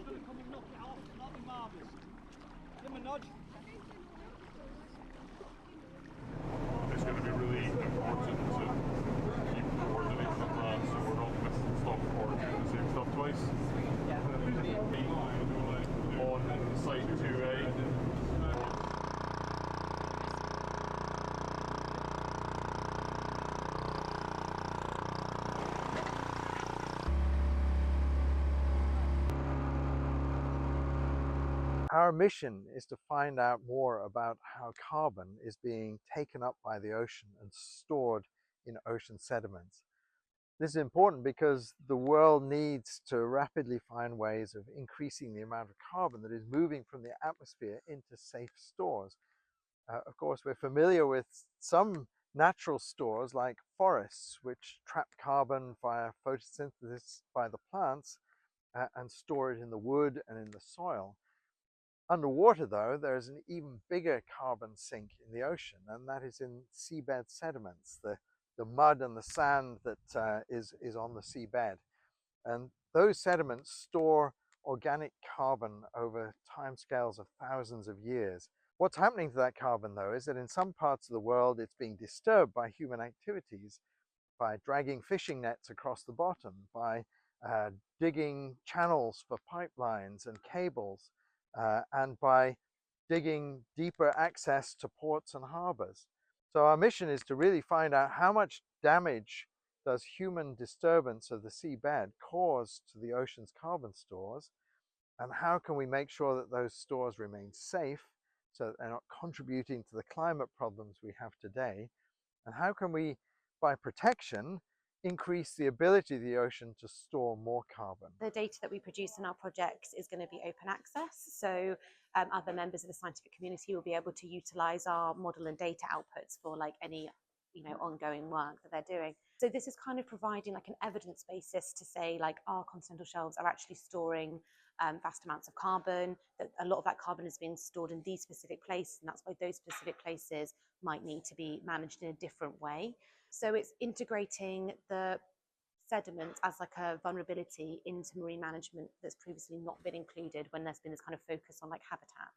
going to come and knock it off, not be marvellous. Give him a nudge. It's going to be really important to keep coordinating on that so we're not missing stuff or doing the same stuff twice. On site 2A. Our mission is to find out more about how carbon is being taken up by the ocean and stored in ocean sediments. This is important because the world needs to rapidly find ways of increasing the amount of carbon that is moving from the atmosphere into safe stores. Of course, we're familiar with some natural stores like forests, which trap carbon via photosynthesis by the plants and store it in the wood and in the soil. Underwater, though, there is an even bigger carbon sink in the ocean, and that is in seabed sediments, the mud and the sand that is on the seabed. And those sediments store organic carbon over timescales of thousands of years. What's happening to that carbon, though, is that in some parts of the world it's being disturbed by human activities, by dragging fishing nets across the bottom, by digging channels for pipelines and cables, and by digging deeper access to ports and harbors. So our mission is to really find out how much damage does human disturbance of the seabed cause to the ocean's carbon stores, and how can we make sure that those stores remain safe so that they're not contributing to the climate problems we have today, and how can we, by protection, increase the ability of the ocean to store more carbon. The data that we produce in our projects is going to be open access, so other members of the scientific community will be able to utilize our model and data outputs for like any ongoing work that they're doing. So this is kind of providing like an evidence basis to say like our continental shelves are actually storing vast amounts of carbon, that a lot of that carbon is being stored in these specific places, and that's why those specific places might need to be managed in a different way. So it's integrating the sediments as like a vulnerability into marine management that's previously not been included when there's been this kind of focus on like habitat.